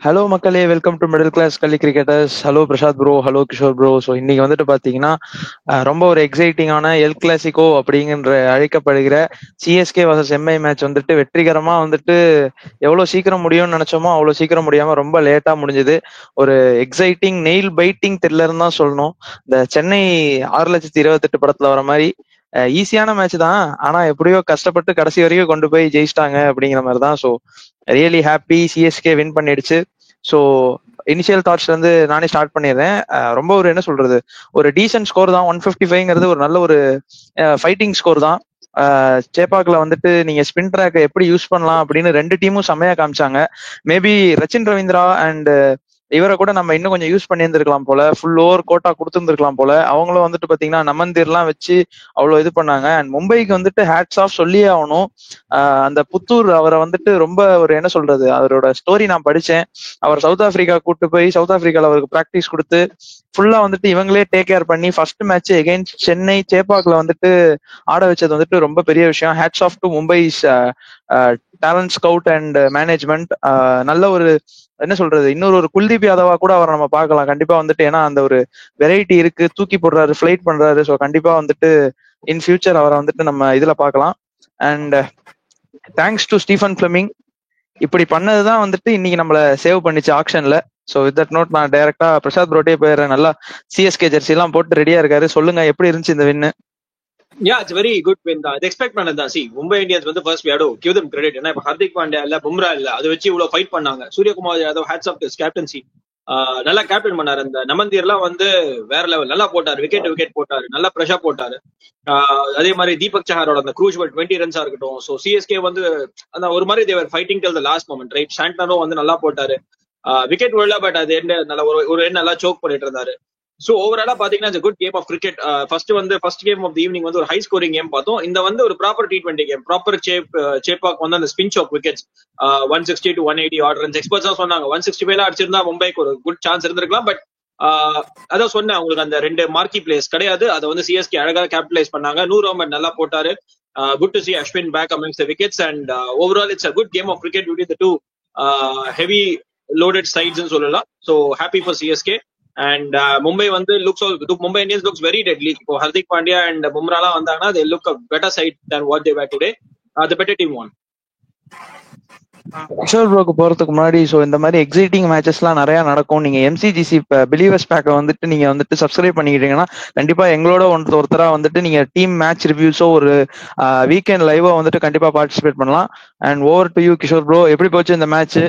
Hello மக்களே, welcome to middle class gully cricketers. Hello Prasad bro, hello Kishore bro. So இன்னைக்கு வந்துட்டு பாத்தீங்கன்னா ரொம்ப ஒரு எக்ஸைட்டிங்கான எல் கிளாசிகோ அப்படிங்கிற அழைக்கப்படுகிற சிஎஸ்கே வர்சஸ் எம்ஐ மேட்ச் வந்துட்டு வெற்றிகரமா வந்துட்டு எவ்வளவு சீக்கிரம் முடியும்னு நினைச்சோமோ அவ்வளவு சீக்கிரம் முடியாம ரொம்ப லேட்டா முடிஞ்சது. ஒரு எக்ஸைட்டிங் நெயில் பைட்டிங் த்ரில்லர்னு தான் சொல்லணும். இந்த சென்னை 6,28,000 படத்துல வர மாதிரி ஈஸியான மேட்ச் தான், ஆனா எப்படியோ கஷ்டப்பட்டு கடைசி வரைக்கும் கொண்டு போய் ஜெயிச்சிட்டாங்க அப்படிங்கிற மாதிரி தான். So really happy, CSK win பண்ணிடுச்சு. ஸோ இனிஷியல் தாட்ஸ்ல இருந்து நானே ஸ்டார்ட் பண்ணிடுறேன். ரொம்ப ஒரு என்ன சொல்றது, ஒரு டீசென்ட் ஸ்கோர் தான். 155ங்கிறது ஒரு நல்ல ஒரு ஃபைட்டிங் ஸ்கோர் தான். சேப்பாக்ல வந்துட்டு நீங்க ஸ்பின் ட்ராக்கை எப்படி யூஸ் பண்ணலாம் அப்படின்னு ரெண்டு டீமும் செம்மையா காமிச்சாங்க. மேபி ரச்சின் ரவீந்திரா அண்ட் இவரை கூட நம்ம இன்னும் கொஞ்சம் யூஸ் பண்ணி இருந்திருக்கலாம் போல, ஃபுல் ஓவர் கோட்டா கொடுத்துருந்துருக்கலாம் போல. அவங்களும் வந்துட்டு பாத்தீங்கன்னா நமந்தீர்லாம் வச்சு அவ்வளவு இது பண்ணாங்க. அண்ட் மும்பைக்கு வந்துட்டு ஹேட்ஸ் ஆஃப் சொல்லியே ஆகணும். அந்த புத்தூர் அவரை வந்துட்டு ரொம்ப ஒரு என்ன சொல்றது, அவரோட ஸ்டோரி நான் படிச்சேன். அவர் சவுத் ஆப்பிரிக்கா கூட்டு போய் சவுத் ஆப்பிரிக்கால அவருக்கு ப்ராக்டிஸ் கொடுத்து ஃபுல்லா வந்துட்டு இவங்களே டேக் கேர் பண்ணி ஃபர்ஸ்ட் மேட்ச் எகெயின்ஸ்ட் சென்னை சேப்பாக்ல வந்துட்டு ஆட வச்சது வந்துட்டு ரொம்ப பெரிய விஷயம். Hats off to Mumbai's talent scout and management. நல்ல ஒரு என்ன சொல்றது, இன்னொரு ஒரு குல்தீப் யாதவா கூட அவரை நம்ம பார்க்கலாம் கண்டிப்பா வந்துட்டு. ஏன்னா அந்த ஒரு வெரைட்டி இருக்கு, தூக்கி போடுறாரு, ஃபிளைட் பண்றாரு. ஸோ கண்டிப்பா வந்துட்டு இன் ஃபியூச்சர் அவரை வந்துட்டு நம்ம இதுல பார்க்கலாம். And thanks to Stephen Fleming, இப்படி பண்ணதுதான் வந்துட்டு இன்னைக்கு நம்மள சேவ் பண்ணிச்சு ஆக்ஷன்ல. ஸோ வித் தட் நோட் நான் டைரக்டா பிரசாத் ப்ரோட்டே போயிடுறேன். நல்லா சிஎஸ்கே ஜெர்சி எல்லாம் போட்டு ரெடியா இருக்காரு. சொல்லுங்க, எப்படி இருந்துச்சு இந்த வின்னு? Yeah, it's a very good win தான். இது எக்ஸ்பெக்ட் பண்ணதான். See, மும்பை இந்தியன்ஸ் வந்து first we have to give them credit. ஏன்னா இப்ப ஹர்திக் பாண்டியா இல்ல, பும்ரா இல்ல, அதை வச்சு இவ்வளவு ஃபைட் பண்ணாங்க. Suryakumar Yadav hats off his captaincy. நல்லா கேப்டன் பண்ணாரு. அந்த நமந்தீர் எல்லாம் வந்து வேற லெவல் நல்லா போட்டாரு, விக்கெட் போட்டாரு, நல்லா ப்ரெஷர் போட்டாரு. அதே மாதிரி தீபக் சஹாரோட அந்த க்ரூஸ் 20 ரன்ஸா இருக்கட்டும். ஸோ சிஎஸ்கே வந்து அந்த ஒரு மாதிரி they were fighting till the last moment, right? சாண்டனோ வந்து நல்லா போட்டாரு, விக்கெட் விழல, பட் அது என்ன நல்லா ஒரு எண் நல்லா சோக் பண்ணிட்டு இருந்தாரு. சோ ஓவராலா பாத்தீங்கன்னா good game of cricket. First game of the evening வந்து ஒரு ஹை ஸ்கோரிங் கேம் பார்த்தோம். இந்த வந்து ஒரு proper T20 game. Proper Chepauk வந்து அந்த ஸ்பின் சாக் wickets 160 to 180 order runs. Experts தான் சொன்னாங்க 165 அடிச்சிருந்தா மும்பைக்கு ஒரு குட் சான்ஸ் இருந்திருக்கலாம். பட் அதான் சொன்னேன் உங்களுக்கு, அந்த ரெண்டு மார்க்கி பிளேயர்ஸ் கிடையாது. அதை வந்து சிஎஸ்கே அழகா கேபிட்டலைஸ் பண்ணாங்க. நூர் அஹமத் நல்லா போட்டாரு. Good to see Ashwin back amongst the wickets. And overall it's a good game of cricket between the two heavy loaded sides சொல்லலாம். So happy for CSK. And Mumbai வந்து Mumbai Indians looks very deadly. இப்போ Hardik Pandya and பும்ராலாம் வந்தாங்கன்னா they look a better side than what they were today. The better team won. Kishore ப்ரோக்கு போறதுக்கு முன்னாடி, so இந்த மாதிரி exciting மேட்சஸ்லாம் நிறைய நடக்கும். நீங்க எம்சிஜிசி பிலீவர்ஸ் பேக்கை வந்துட்டு நீங்க வந்துட்டு சப்ஸ்கிரைப் பண்ணிக்கிட்டீங்கன்னா கண்டிப்பா எங்களோட ஒருத்தரா வந்துட்டு நீங்க டீம் மேட்ச் ரிவ்யூஸோ ஒரு வீக்கெண்ட் லைவோ வந்துட்டு கண்டிப்பா பார்ட்டிசிபேட் பண்ணலாம். And over to you Kishore bro, எப்படி போச்சு இந்த மேட்ச்?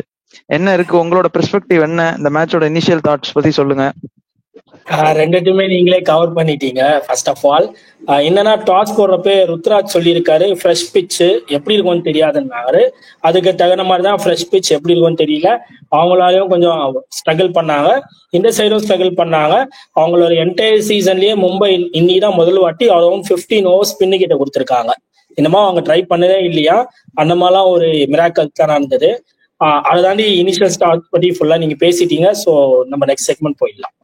என்ன இருக்கு உங்களோட பெர்ஸ்பெக்டிவ்? என்ன இந்த மேட்சோட இனிஷியல் தாட்ஸ் பத்தி சொல்லுங்க. ரெண்டு டீமே நீங்களே கவர் பண்ணிட்டீங்க. ஃபர்ஸ்ட் ஆஃப் ஆல் என்னன்னா, டாஸ் போடுறப்ப ருத்ராஜ் சொல்லியிருக்காரு ஃப்ரெஷ் பிச்சு எப்படி இருக்கும்னு தெரியாதுன்னாரு. அதுக்கு தகுந்த மாதிரி தான் ஃப்ரெஷ் பிச் எப்படி இருக்கும்னு தெரியல. அவங்களாலையும் கொஞ்சம் ஸ்ட்ரகிள் பண்ணாங்க, இந்த சைடும் ஸ்ட்ரகிள் பண்ணாங்க. அவங்களோட என்டையர் சீசன்லயே மும்பை இன்னைக்கு தான் முதல் வாட்டி அரௌண்ட் 15 ஓவர்ஸ் ஸ்பின்னு கிட்ட கொடுத்துருக்காங்க. என்னமா அவங்க ட்ரை பண்ணதே இல்லையா, அந்த மாதிரிலாம் ஒரு மிராக்கல் தான் நடந்தது. அதை தாண்டி இனிஷியல் ஸ்டார்ட் பத்தி ஃபுல்லா நீங்க பேசிட்டீங்க. ஸோ நம்ம நெக்ஸ்ட் செக்மெண்ட் போயிடலாம்.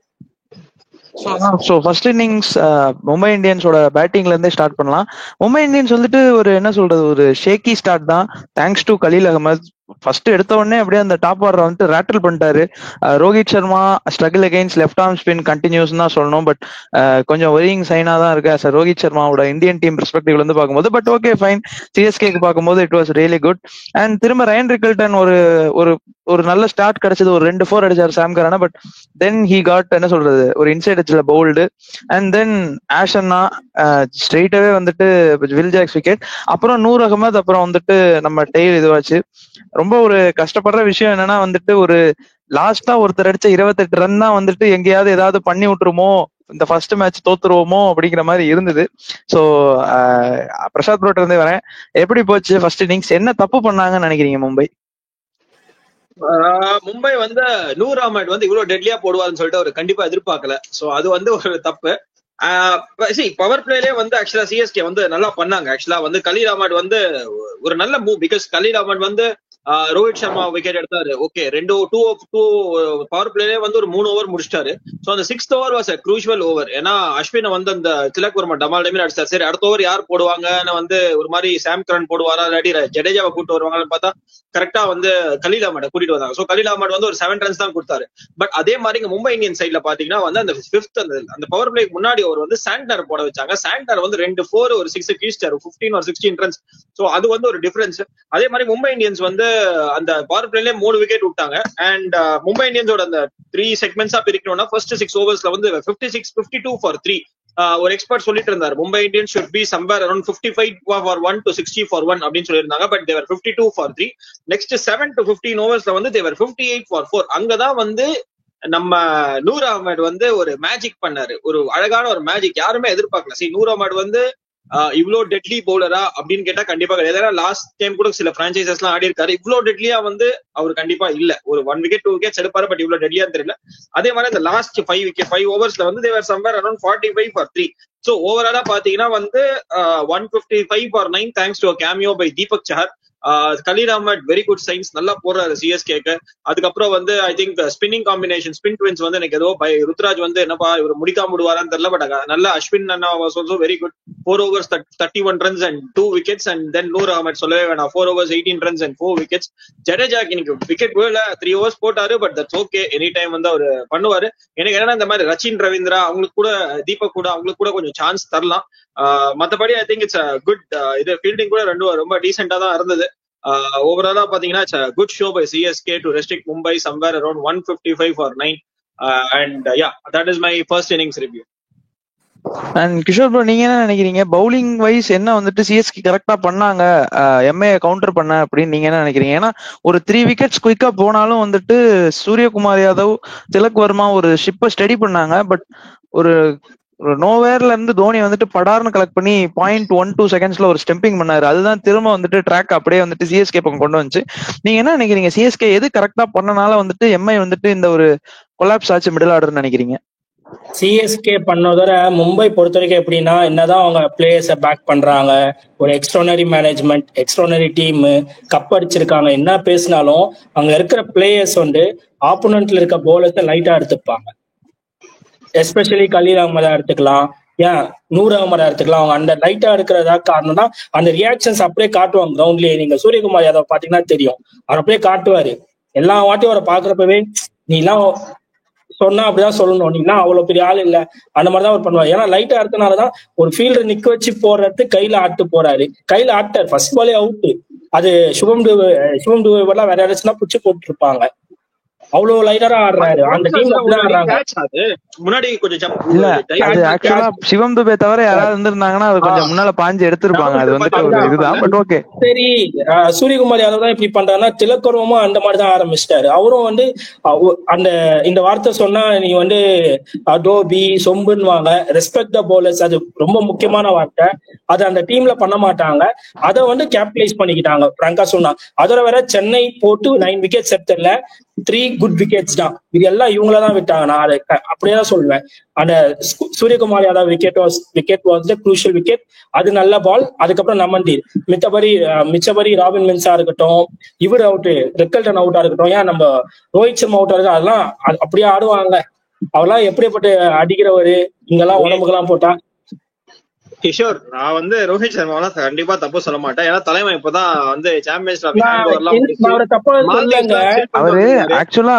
ஸோ ஃபர்ஸ்ட் இன்னிங்ஸ் மும்பை இந்தியன்ஸோட பேட்டிங்ல இருந்தே ஸ்டார்ட் பண்ணலாம். மும்பை இந்தியன்ஸ் வந்துட்டு ஒரு என்ன சொல்றது, ஒரு ஷேக்கி ஸ்டார்ட் தான். Thanks to Khaleel Ahmed. First எடுத்த உடனே அப்படியே அந்த டாப் ஆர்டர் வந்துட்டு ரேட்டில் பண்ணிட்டாரு. Rohit Sharma struggle against left arm spin continues தான் சொல்லணும். பட் கொஞ்சம் ஒரியிங் சைனா தான் இருக்கு சார் ரோஹித் சர்மாவோட இந்தியன் டீம் பெர்ஸ்பெக்டிவ்ல இருந்து பார்க்கும்போது. பட் ஓகே ஃபைன், சிஎஸ்கேக்கு பார்க்கும்போது it was really good. And திரும்ப ரயன் ரிக்கல்டன் ஒரு நல்ல ஸ்டார்ட் கிடைச்சது. ஒரு 2 4 அடிச்சாரு Sam Curran. But then he got என்ன சொல்றது, ஒரு இன்சைட் எட்ஜ்ல பவுல்டு. அண்ட் தென் ஆஷன்னா ஸ்ட்ரெயிட்டாவே வந்துட்டு வில் ஜாக்ஸ் விக்கெட். அப்புறம் நூர் அகமது, அப்புறம் வந்துட்டு நம்ம டெய்ல் இதுவாச்சு. ரொம்ப ஒரு கஷ்டப்படுற விஷயம் என்னன்னா வந்துட்டு, ஒரு லாஸ்டா ஒருத்தர் அடிச்ச 28 ரன் தான் வந்துட்டு எங்கேயாவது ஏதாவது பண்ணி விட்டுருமோ, இந்த ஃபர்ஸ்ட் மேட்ச் தோத்துருவோமோ அப்படிங்கிற மாதிரி இருந்தது. ஸோ பிரசாத் ப்ரோட்ட இருந்தே வரேன், எப்படி போச்சு ஃபர்ஸ்ட் இன்னிங்ஸ்? என்ன தப்பு பண்ணாங்கன்னு நினைக்கிறீங்க மும்பை? மும்பை வந்து நூர் அஹமத் வந்து இவ்வளவு டெட்லியா போடுவாருன்னு சொல்லிட்டு அவர் கண்டிப்பா எதிர்பார்க்கல. சோ அது வந்து ஒரு தப்பு. பவர் பிளேலே வந்து ஆக்சுவலா சிஎஸ்கே வந்து நல்லா பண்ணாங்க. ஆக்சுவலா வந்து கலீல் அஹமத் வந்து ஒரு நல்ல மூவ். பிகாஸ் கலீல் அஹமத் வந்து ரோஹித் சர்மா விக்கெட் எடுத்தாரு. ஓகே, 2 பவர் பிளேலே வந்து ஒரு 3 ஓவர் முடிச்சிட்டாரு. சோ அந்த 6th over was a crucial over. ஏன்னா அஸ்வினை வந்து அந்த திலக் வர்மா டமால் டைமில் அடிச்சார். சரி அடுத்த ஓவர் யார் போடுவாங்கன்னு வந்து ஒரு மாதிரி சாம் கரன் போடுவாரா இல்லாட்டி ஜடேஜாவை கூட்டு வருவாங்கன்னு பார்த்தா கரெக்டா வந்து கலீல் அஹ்மதை கூட்டிட்டு வந்தாங்க. சோ கலீல் அஹ்மத் வந்து ஒரு 7 ரன்ஸ் தான் கொடுத்தாரு. பட் அதே மாதிரி இங்க மும்பை இந்தியன்ஸ் சைட்ல பாத்தீங்கன்னா வந்து அந்த 5th அந்த பவர் பிளேக்கு முன்னாடி ஓவர் வந்து சாண்டனர் போட வச்சாங்க. சாண்டனர் வந்து 2 4 ஒரு 6 கீழ்ச்சாரு 15 or 16 ரன்ஸ். சோ அது வந்து ஒரு டிஃபரன்ஸ். அதே மாதிரி மும்பை இந்தியன்ஸ் வந்து அந்த பவர் பிளேல 3 விக்கெட் விட்டாங்க. அண்ட் மும்பை இந்தியன்ஸோட அந்த 3 செக்மெண்ட்ஸா பிரிக்கணும்னா ஃபர்ஸ்ட் 6 ஓவர்ஸ்ல வந்து 52 for 3. ஒரு எக்ஸ்பர்ட் சொல்லிட்டு இருந்தாரு Mumbai Indians should be somewhere around 55 for 1 to 60 for 1 அப்படின்னு சொல்லியிருந்தாங்க. But they were 52 for 3. Next 7 to 15 ஓவர்ஸ்ல வந்து they were 58 for 4. அங்கதான் வந்து நம்ம நூர் அகமது வந்து ஒரு மேஜிக் பண்ணாரு. ஒரு அழகான ஒரு மேஜிக் யாருமே எதிர்பார்க்கல. சரி நூர் அகமது வந்து இவ்வளோ டெட்லி பவுலரா அப்படின்னு கேட்டா கண்டிப்பா கிடையாது. ஏன்னா லாஸ்ட் டைம் கூட சில பிரான்சைசஸ் எல்லாம் ஆடி இருக்காரு. இவ்வளவு டெட்லியா வந்து அவர் கண்டிப்பா இல்ல. ஒரு 1 விக்கெட் 2 விக்கெட்ஸ் எடுப்பாரு. பட் இவ்வளவு டெட்லியா தெரியல. அதே மாதிரி இந்த லாஸ்ட் 5 ஓவர்ஸ்ல வந்து they were somewhere around 45 for 3. So ஓவராலா பாத்தீங்கன்னா வந்து 155 for 9 thanks to cameo by Deepak Chahar. Khaleel Ahmed very good signs, நல்லா போடுறாரு சிஎஸ்கேக்கு. அதுக்கப்புறம் வந்து I think spinning combination spin twins வந்து எனக்கு ஏதோ பை ருத்ராஜ் வந்து என்னப்பா இவர் முடிக்காம விடுவாரான்னு தெரியல. பட் நல்ல அஸ்வின் அண்ணா was also very good. 4 overs 31 runs and 2 wickets. And then Noor Ahmad சொல்லவே வேணாம், 4 overs 18 runs and 4 wickets. ஜடேஜாக்கு இன்னைக்கு விக்கெட் போயில 3 overs போட்டாரு. But that's okay, any time வந்து அவர் பண்ணுவாரு. எனக்கு என்னன்னா இந்த மாதிரி ரச்சின் ரவீந்திரா அவங்களுக்கு கூட தீபக் கூட அவங்களுக்கு கூட கொஞ்சம் சான்ஸ் தரலாம். மத்தபடி ஐ திங்க் இட்ஸ் குட். இது ஃபீல்டிங் கூட ரொம்ப டீசென்டா தான் இருந்தது. ஓவராலா பாத்தீங்கன்னா it's a good show by CSK to restrict Mumbai somewhere around 155 for 9. And yeah, that is my first innings review. And Kishore bro, நீங்க என்ன நினைக்கிறீங்க? பவுலிங் வைஸ் என்ன வந்துட்டு சிஎஸ்கே கரெக்டா பண்ணாங்க எம்ஏ கவுண்டர் பண்ண அப்படின்னு நீங்க என்ன நினைக்கிறீங்க? ஏன்னா ஒரு 3 விக்கெட்ஸ் குயிக்கா போனாலும் வந்துட்டு சூரியகுமார் யாதவ், திலக் வர்மா ஒரு ஷிப்பை ஸ்டடி பண்ணாங்க. பட் ஒரு நோவேர்ல இருந்து தோனி வந்துட்டு படார்னு கலெக்ட் பண்ணி 0.12 செகண்ட்ஸ்ல ஒரு ஸ்டெம்பிங் பண்ணாரு. அதுதான் திரும்ப வந்துட்டு ட்ராக் அப்படியே வந்துட்டு சிஎஸ்கே பக்கம் கொண்டு வந்துச்சு. நீங்க என்ன நினைக்கிறீங்க? சிஎஸ்கே எது கரெக்டா பண்ணனால வந்துட்டு எம்ஐ வந்துட்டு இந்த ஒரு கொலாப்ஸ் ஆச்சு மிடில் ஆர்டர்னு நினைக்கிறீங்க? சிஎஸ்கே பண்ணதோட மும்பை பொறுத்த வரைக்கும் எப்படின்னா, என்னதான் அவங்க பிளேயர்ஸை பேக் பண்றாங்க, ஒரு extraordinary management, extraordinary team, cup அடிச்சிருக்காங்க, என்ன பேசினாலும் அங்க இருக்கிற பிளேயர்ஸ் வந்து ஆப்போனன்ட்ல இருக்க பவுலர்ஸை லைட்டா எடுத்துப்பாங்க. எஸ்பெஷலி கலீல் அஹ்மதா எடுத்துக்கலாம், ஏன் நூர் அகமதா எடுத்துக்கலாம். அவங்க அந்த லைட்டா எடுக்கிறதா காரணம் தான் அந்த ரியாக்ஷன்ஸ் அப்படியே காட்டுவாங்க கிரவுண்ட்லயே. நீங்க சூரியகுமார் யாதவ் பாத்தீங்கன்னா தெரியும், அவர் அப்படியே காட்டுவாரு. எல்லா வாட்டியும் அவரை பாக்குறப்பவே நீ எல்லாம் சொன்னா அப்படிதான் சொல்லணும், நீங்களாம் அவ்வளவு பெரிய ஆள் இல்ல, அந்த மாதிரிதான் அவர் பண்ணுவாரு. ஏன்னா லைட்டா இருக்கனாலதான் ஒரு ஃபீல்டர் நிக்க வச்சு போடுறது கையில ஆட்டு போறாரு. கையில ஆட்டார், ஃபர்ஸ்ட் பாலே அவுட்டு. அது சுபம் டுவே எல்லாம் வேற யாராச்சுன்னா புடிச்சு போட்டு இருப்பாங்க. அவ்வளவு லைட்டரா ஆடுறாரு. அந்த டீம் முன்னாடி கொஞ்சம் இல்ல, அது ஆக்சுவலா சிவம் துபே தவிர யாராவது இருந்திருந்தாங்கன்னா அது கொஞ்சம் முன்னால பாஞ்சு எடுத்திருப்பாங்க. அது வந்துட்டு ஒரு இதுதான். பட் ஓகே, சரி. சூரியகுமார் யாதவ் தான் இப்படி பண்றாருன்னா, திலக்கர்வமும் அந்த மாதிரிதான் ஆரம்பிச்சிட்டாரு. அவரும் வந்து அந்த இந்த வார்த்தை சொன்னா நீ வந்து டோபி சொம்புன்னு வாங்க, ரெஸ்பெக்ட் த பவுலர்ஸ், அது ரொம்ப முக்கியமான வார்த்தை. அது அந்த டீம்ல பண்ண மாட்டாங்க. அதை வந்து கேபிட்டலைஸ் பண்ணிக்கிட்டாங்க பிராங்கா சொன்னா. அதோட வேற சென்னை போட்டு 9 விக்கெட்ஸ் எடுத்துல 3 குட் விக்கெட்ஸ் தான். இது எல்லாம் இவங்களதான் விட்டாங்க. நான் அதை அப்படியேதான் சொல்லுவேன். அந்த Suryakumar Yadav wicket was the crucial wicket. அது நல்ல பால். அதுக்கப்புறம் நமன்தீர், மிச்சபடி ராபின் மின்ஸா இருக்கட்டும், இவர் அவுட், ரெக்கல்டன் அவுட்டா இருக்கட்டும், ஏன் நம்ம ரோஹித் சர்மா அவுட்டா இருக்கு, அதெல்லாம் அப்படியே ஆடுவாங்க. அவெல்லாம் எப்படிப்பட்ட அடிக்கிறவரு, இங்கெல்லாம் உடம்புக்கெல்லாம் போட்டா. கிஷோர், நான் வந்து ரோஹித் சர்மாவெல்லாம் கண்டிப்பா தப்பு சொல்ல மாட்டேன். ஏன்னா தலைமை இப்பதான் வந்து சாம்பியன்ஸ் அவரு ஆக்சுவலா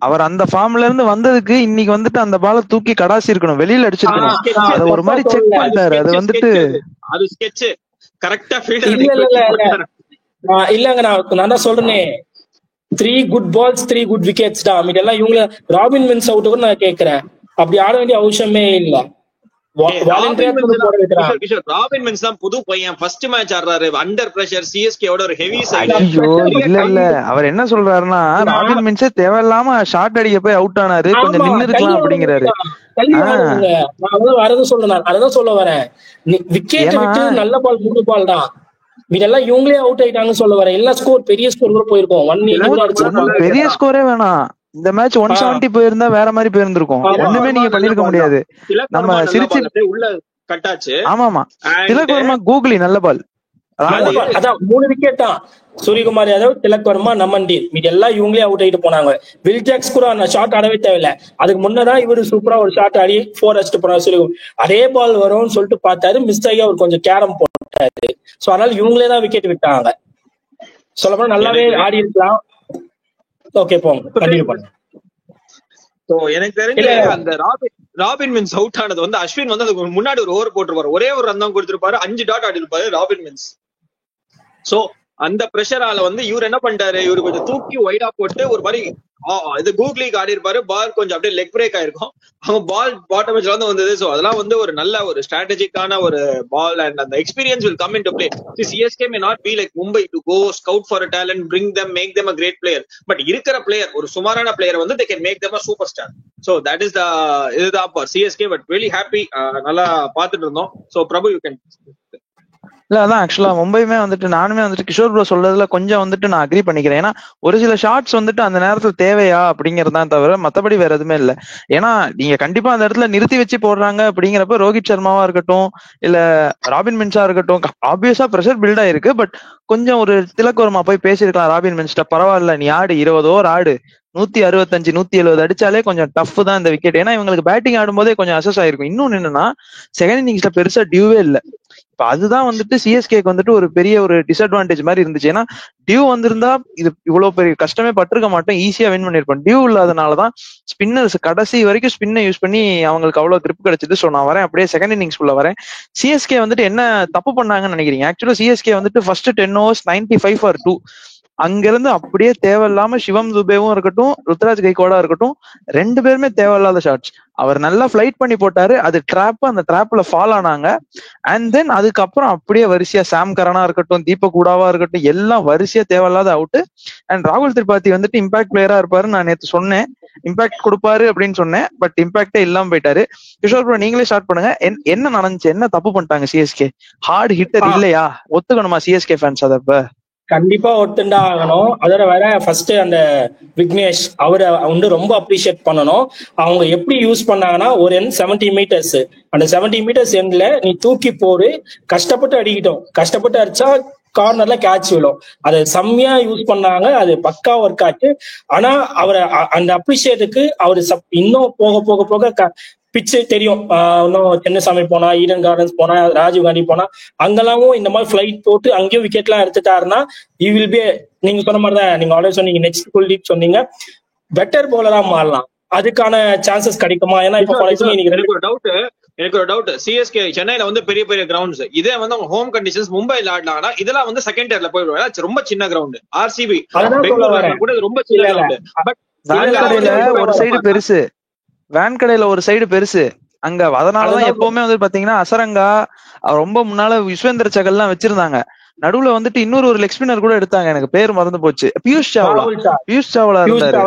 அவர் அந்த ஃபார்ம்ல இருந்து வந்ததுக்கு இன்னைக்கு வந்துட்டு அந்த பால தூக்கி கடாசி இருக்கணும், வெளியில அடிச்சிருக்கணும். அத ஒரு மாதிரி செக் பண்ணிட்டாரு. அது வந்துட்டு அது ஸ்கெட்ச் கரெக்டா இல்லங்க. நான் தான் சொல்றேனே, 3 குட் பால்ஸ் 3 குட் விக்கெட்ஸ் தான். இதெல்லாம் இவங்க ராபின் மின்ஸ் அவுட் கூட நான் கேட்கிறேன். அப்படி ஆட வேண்டிய அவசியமே இல்ல. ராபின் மின்ஸ் தான் புது பையன், ஃபர்ஸ்ட் மேட்ச் ஆடுறாரு அண்டர் பிரஷர், சிஎஸ்கேவோட ஒரு ஹெவி சைடு. இல்ல அவர் என்ன சொல்றாருன்னா, ராபின் மின்ஸே தேவையில்லாம ஷார்ட் அடிக்க போய் அவுட் ஆனாரு, கொஞ்சம் நின்னு இருக்கலாம் அப்படிங்கிறாரு. வரதான் சொல்றேன், அதான் சொல்ல வரேன். விக்கெட் விட்டு நல்ல பால், புது பால் தான். இதெல்லாம் இவங்களே அவுட் ஆயிட்டாங்கன்னு சொல்ல வரேன். எல்லா ஸ்கோர் பெரிய ஸ்கோர் கூட போயிருக்கோம். பெரிய ஸ்கோரே வேணாம். இந்த மேட்ச் 170 போயிருந்தா வேற மாதிரி போயிருந்திருக்கும். ஒண்ணுமே நீங்க பண்ணிருக்க முடியாது. நம்ம சிரிச்சு உள்ள கட்டாச்சு. ஆமாமா, திலக் வர்மா கூகுளி நல்ல பால். அதான் 3 விக்கெட் தான். சூரியகுமார் யாதவ், திலக் வர்மா, நமன்தீர், மீது எல்லாம் இவங்களே அவுட் ஆகிட்டு போனாங்க. வில் ஜாக்ஸ் கூட அந்த ஷாட் ஆடவே தேவையில்லை. அதுக்கு முன்னதான் இவரு சூப்பரா ஒரு ஷாட் ஆடி 4 அடிச்சுட்டு போனாரு சூரியகுமார். அதே பால் வரும்னு சொல்லிட்டு பார்த்தாரு, மிஸ் ஆகி அவர் கொஞ்சம் கேரம் போட்டாரு. சோ அதனால இவங்களே தான் விக்கெட் விட்டாங்க. சொல்லப்போனா நல்லாவே ஆடி இருக்கலாம். ஓகே போங்க, கண்டினியூ பண்ணுங்க. சோ எனக்கு தெரிஞ்ச அந்த ராபின் மின்ஸ் அவுட் ஆனது வந்து அஸ்வின் வந்து அதுக்கு முன்னாடி ஒரு ஓவர் போட்டிருப்பாரு, ஒரே ஒரு ரன் தான் கொடுத்திருப்பாரு, 5 டாட் ஆடி இருப்பாரு ராபின் மின்ஸ். சோ அந்த பிரஷரால வந்து இவர் என்ன பண்ணிட்டாரு, இவரு கொஞ்சம் தூக்கி வைடா போட்டு ஒரு மாதிரி இது கூகுளிக்கு ஆடி இருப்பாரு. பால் கொஞ்சம் அப்படியே லெக் பிரேக் ஆயிருக்கும், அவங்க பால் பாட்டம் எட்ஜ்ல வந்து வந்தது. சோ அதெல்லாம் வந்து ஒரு நல்ல ஒரு ஸ்ட்ராட்டஜிக்கான ஒரு பால் அண்ட் அந்த experience will come into play. CSK may not be like Mumbai to go scout for a talent, bring them, make them a great player, but இருக்கிற பிளேயர் ஒரு சுமாரான பிளேயர் வந்து they can make them a superstar. So that is the இதுதான் for CSK, but really happy. நல்லா பாத்துட்டு இருந்தோம். So Prabhu, you can. இல்ல அதான் ஆக்சுவலா மும்பையுமே வந்துட்டு நானுமே வந்துட்டு கிஷோர் ப்ரோ சொல்றதுல கொஞ்சம் வந்துட்டு நான் அக்ரி பண்ணிக்கிறேன். ஏன்னா ஒரு சில ஷாட்ஸ் வந்துட்டு அந்த நேரத்துல தேவையா அப்படிங்கறதான் தவிர மத்தபடி வேற எதுவுமே இல்லை. ஏன்னா நீங்க கண்டிப்பா அந்த இடத்துல நிறுத்தி வச்சு போடுறாங்க அப்படிங்கிறப்ப ரோஹித் சர்மாவா இருக்கட்டும் இல்ல ராபின் மின்ஸா இருக்கட்டும், ஆப்வியஸா பிரஷர் பில்ட் ஆயிருக்கு. பட் கொஞ்சம் ஒரு திலக் வர்மா போய் பேசியிருக்கலாம் ராபின் மின்ஸ்ட, பரவாயில்ல நீ ஆடு 20 ஓவர் ஆடு, 165 170 அடிச்சாலே கொஞ்சம் டஃப் தான் இந்த விக்கெட். ஏன்னா இவங்களுக்கு பேட்டிங் ஆடும்போதே கொஞ்சம் அசஸ் ஆயிருக்கும். இன்னொன்னு என்னன்னா செகண்ட் இன்னிங்ஸ்ல பெருசா டியூவே இல்லை. இப்ப அதுதான் வந்துட்டு சிஎஸ்கேக்கு வந்துட்டு ஒரு பெரிய ஒரு டிஸ்அட்வான்டேஜ் மாதிரி இருந்துச்சு. ஏன்னா டியூ வந்திருந்தா இது இவ்வளவு பெரிய கஷ்டமே பட்டிருக்க மாட்டோம், ஈஸியா வின் பண்ணிருப்போம். டியூ இல்லாதனாலதான் ஸ்பின்னர்ஸ் கடைசி வரைக்கும் ஸ்பின்னை யூஸ் பண்ணி அவங்களுக்கு அவ்வளவு கிரிப் கிடைச்சது. ஸோ நான் வரேன் அப்படியே செகண்ட் இன்னிங்ஸ் குள்ள வரேன். சிஎஸ்கே வந்துட்டு என்ன தப்பு பண்ணாங்கன்னு நினைக்கிறீங்க? ஆக்சுவலா சிஎஸ்கே வந்துட்டு ஃபர்ஸ்ட் 10 overs 95 for 2, அங்கிருந்து அப்படியே தேவையில்லாம சிவம் துபேவும் இருக்கட்டும் ருத்ராஜ் கைகோடா இருக்கட்டும், 2 பேருமே தேவையில்லாத ஷாட்ஸ். அவர் நல்லா ஃபிளைட் பண்ணி போட்டாரு, அது ட்ராப், அந்த ட்ராப்ல ஃபால் ஆனாங்க. அண்ட் தென் அதுக்கப்புறம் அப்படியே வரிசையா சாம் கரனா இருக்கட்டும் தீபக் கூடாவா இருக்கட்டும் எல்லாம் வரிசையா தேவையில்லாத அவுட். அண்ட் ராகுல் திரிபாதி வந்துட்டு இம்பாக்ட் பிளேயரா இருப்பாரு, நான் நேற்று சொன்னேன் இம்பாக்ட் கொடுப்பாரு அப்படின்னு சொன்னேன். பட் இம்பாக்டே இல்லாம போயிட்டாரு. கிஷோர் ப்ரோ நீங்களே ஸ்டார்ட் பண்ணுங்க. என்ன நடந்துச்சு, என்ன தப்பு பண்ணிட்டாங்க சிஎஸ்கே? ஹார்ட் ஹிட்டர் இல்லையா? ஒத்துக்கணுமா சிஎஸ்கே ஃபேன்ஸ்? அதப்ப கண்டிப்பா ஒத்துண்டா ஆகணும். அதோட வேற ஃபர்ஸ்ட் அந்த விக்னேஷ் அவரை வந்து ரொம்ப அப்ரிஷியேட் பண்ணணும். அவங்க எப்படி யூஸ் பண்ணாங்கன்னா ஒரு எண் 70 meters, அந்த 70 meters எண்ட்ல நீ தூக்கி போடு, கஷ்டப்பட்டு அடிக்கிட்டோம், கஷ்டப்பட்டு அடிச்சா கார்னர்ல கேட்ச் விழும். அதை செம்மையா யூஸ் பண்ணாங்க, அது பக்கா ஒர்க் ஆச்சு. ஆனா அவரை அந்த அப்ரிஷியேட்டுக்கு அவரு இன்னும் போக போக போக பிச்சு தெரியும். இன்னும் சென்னசாமி போனா, ஈடன் கார்டன்ஸ் போனா, ராஜீவ் காந்தி போனா, அங்கெல்லாமும் இந்த மாதிரி ஃபிளைட் போட்டு அங்கேயும் விக்கெட் எல்லாம் எடுத்துட்டாருன்னா வில் பி, நீங்க சொன்ன மாதிரிதான், நீங்க ஆல்ரெடி சொன்னீங்க நெக்ஸ்ட் குல்தீப் சொன்னீங்க, பெட்டர் பவுலரா மாறலாம். அதுக்கான சான்சஸ் கிடைக்குமா? ஏன்னா இப்ப எனக்கு ஒரு டவுட், சிஎஸ்கே சென்னையில வந்து பெரிய பெரிய கிரவுண்ட்ஸ், இதே வந்து அவங்க ஹோம் கண்டிஷன்ஸ் மும்பைல ஆடலாம்னா இதெல்லாம் வந்து செகண்ட் இயர்ல போயிடுவாங்க. ரொம்ப சின்ன கிரவுண்ட். ஆர்சிபி கூட ரொம்ப சின்ன கிரவுண்ட். பட் ஒரு சைடு பெருசு, வேன்கடையில ஒரு சைடு பெருசு அங்க. அதனாலதான் எப்பவுமே வந்து பாத்தீங்கன்னா அசரங்கா ரொம்ப முன்னால யுஸ்வேந்தர் சகல் எல்லாம் வச்சிருந்தாங்க. நடுவுல வந்துட்டு இன்னொரு ஒரு லெக் ஸ்பின்னர் கூட எடுத்தாங்க, எனக்கு பேர் மறந்து போச்சு, பியூஷ் சாவ்லா இருந்தாரு.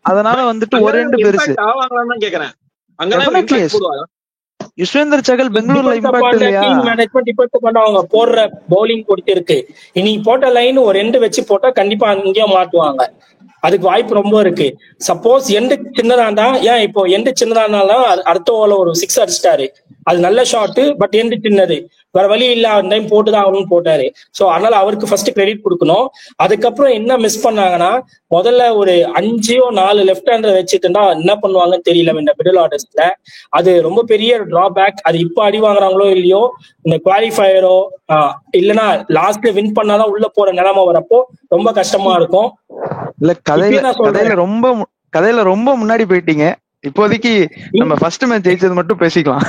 அதனால வந்துட்டு ஒரு ரெண்டு பெருசு. யுஸ்வேந்தர் சகல் பெங்களூர்ல இம்பாக்ட் இல்லையா? அவங்க போடுற பவுலிங் பொறுத்து இருக்கு. இன்னைக்கு போட்ட லைன் ஒரு 2 வச்சு போட்டா கண்டிப்பா அங்கேயே மாட்டுவாங்க. அதுக்கு வாய்ப்பு ரொம்ப இருக்கு. சப்போஸ் எண்டு சின்னதாண்டா, ஏன் இப்போ எண்டு சின்னதானாலும் அடுத்த ஓவர்ல ஒரு 6 அடிச்சிட்டாரு, அது நல்ல ஷாட்டு. பட் எண்டு சின்னது, வேற வழி இல்ல, அந்த டைம் போட்டுதான் ஆகணும்னு போட்டாரு. சோ அதனால அவருக்கு ஃபர்ஸ்ட் கிரெடிட் கொடுக்கணும். அதுக்கப்புறம் என்ன மிஸ் பண்ணாங்கன்னா, முதல்ல ஒரு 5-4 லெஃப்ட் ஹேண்டர் வச்சுட்டு இருந்தா என்ன பண்ணுவாங்கன்னு தெரியல இந்த மிடில் ஆர்டர்ஸ்ல. அது ரொம்ப பெரிய டிராபேக். அது இப்ப அடி வாங்குறாங்களோ இல்லையோ, இந்த குவாலிஃபயரோ இல்லைன்னா லாஸ்ட்ல வின் பண்ணாதான் உள்ள போற நிலைமை வரப்போ ரொம்ப கஷ்டமா இருக்கும். இல்ல கதையில ரொம்ப முன்னாடி போயிட்டீங்க. இப்போதைக்கு நம்ம ஃபர்ஸ்ட் மேட்ச் ஜெயிச்சது மட்டும் பேசிக்கலாம்.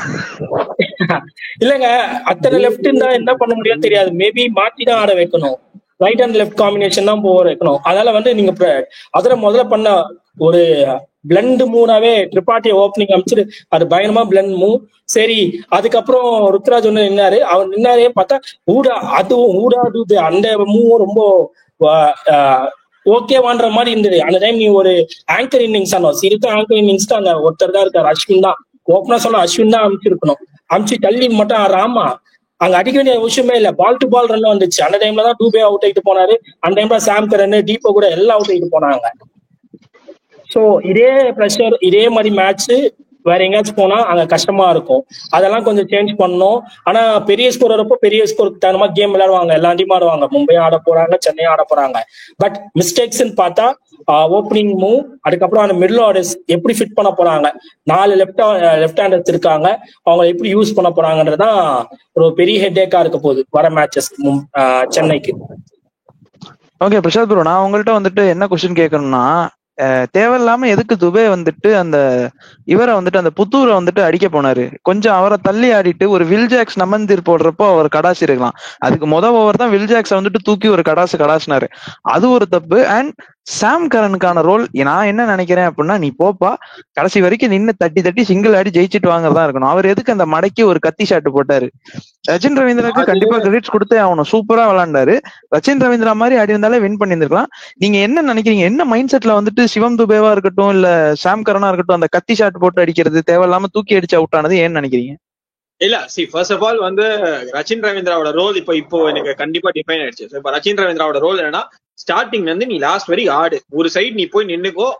இல்லங்க, அத்தனை லெஃப்ட் இருந்தா என்ன பண்ண முடியும் தெரியாது. மேபி மாத்தி தான் ஆட வைக்கணும், ரைட் அண்ட் லெஃப்ட் காம்பினேஷன் தான் போக வைக்கணும். அதனால வந்து நீங்க அதுல முதல்ல பண்ண ஒரு பிளண்ட் மூவாவே ட்ரிபாட்டியை ஓப்பனிங் அமைச்சிட்டு அது பயங்கரமா பிளண்ட் மூவ். சரி, அதுக்கப்புறம் ருத்ராஜ் ஒண்ணு நின்னாரு. அவர் நின்னாரே பார்த்தா ஊடாது அந்த மூவும் ரொம்ப ஓகேவான்ற மாதிரி இருந்தது. அந்த டைம் நீ ஒரு ஆங்கர் இன்னிங்ஸ் ஆனோம், சிறுத்த ஆங்கர் இன்னிங்ஸ் தான் அந்த ஒருத்தர் தான் இருக்காரு, அஸ்வின் தான். ஓப்பனா சொல்ல அஸ்வின் தான் அமைச்சிருக்கணும். அமிச்சு தள்ளி மட்டும் ராமா அங்க அடிக்க வேண்டிய விஷயமே இல்ல. பால் டு பால் ரன் வந்துச்சு. அந்த டைம்ல தான் டூபே அவுட் ஆகிட்டு போனாரு. அந்த டைம்ல சாம் கரன், டீப்போ கூட எல்லாம் அவுட் ஆகிட்டு போனாங்க. சோ இதே பிரஷர், இதே மாதிரி மேட்ச் வேற எங்கேயாச்சும் போனா அங்க கஷ்டமா இருக்கும். அதெல்லாம் கொஞ்சம் சேஞ்ச் பண்ணணும். ஆனா பெரிய ஸ்கோர் வரப்போ பெரிய ஸ்கோருக்கு தகுந்த மாதிரி கேம் விளையாடுவாங்க, எல்லா டீமும் ஆடுவாங்க. மும்பை ஆட போறாங்க, சென்னை ஆட போறாங்க. பட் மிஸ்டேக்ஸ்ன்னு பார்த்தா ஓப்பனிங் மூவ், அதுக்கப்புறம் அந்த மிடில் ஆர்டர்ஸ் எப்படி ஃபிட் பண்ண போறாங்க, 4 லெஃப்ட் ஹேண்டர்ஸ் இருக்காங்க, அவங்க எப்படி யூஸ் பண்ண போறாங்கன்றதுதான் ஒரு பெரிய ஹெட்டேக்கா இருக்க போகுது வர மேட்சஸ் சென்னைக்கு. ஓகே பிரசாத் ப்ரோ, நான் உங்கள்கிட்ட வந்துட்டு என்ன கொஸ்டின் கேட்கணும்னா, தேவையில்லாம எதுக்கு துபே வந்துட்டு அந்த இவரை வந்துட்டு அந்த புத்தூரை வந்துட்டு அடிக்க போனாரு? கொஞ்சம் அவரை தள்ளி ஆடிட்டு ஒரு வில்ஜாக்ஸ் நமந்தீர் போடுறப்போ அவர் கடாசி இருக்கலாம். அதுக்கு ஓவர் தான் வில்ஜாக்ஸை வந்துட்டு தூக்கி ஒரு கடாசினாரு, அது ஒரு தப்பு. அண்ட் சாம் கரனுக்கான ரோல் நான் என்ன நினைக்கிறேன் அப்படின்னா, நீ போப்பா கடைசி வரைக்கும் நின்று தட்டி சிங்கிள் ஆடி ஜெயிச்சுட்டு வாங்கறதா இருக்கணும். அவர் எதுக்கு அந்த மடக்கி ஒரு கத்தி ஷாட் போட்டாரு? ரச்சின் ரவீந்திராக்கு கண்டிப்பா கிரெடிட்ஸ் கொடுத்தே ஆகணும், சூப்பரா விளையாண்டாரு. ரச்சின் ரவீந்திரா மாதிரி ஆடி இருந்தாலே வின் பண்ணியிருந்திருக்கலாம். நீங்க என்ன நினைக்கிறீங்க? என்ன மைண்ட் செட்ல வந்துட்டு சிவம் துபேவா இருக்கட்டும் இல்ல சாம் கரனா இருக்கட்டும் அந்த கத்தி ஷாட் போட்டு அடிக்கிறது, தேவையில்லாம தூக்கி அடிச்சு அவுட் ஆனது ஏன்னு நினைக்கிறீங்க? இல்ல ஃபர்ஸ்ட் ஆஃப் ஆல் ரச்சின் ரவீந்திராவோட ரோல் இப்போ எனக்கு கண்டிப்பா டிஃபைன் ஆயிடுச்சு. இப்ப ரச்சின் ரவீந்திராவோட ரோல் என்னன்னா, ஸ்டார்டிங்ல இருந்து நீ லாஸ்ட் வரைக்கும் ஆடு, ஒரு சைடு நீ போய் நின்னுக்கோ,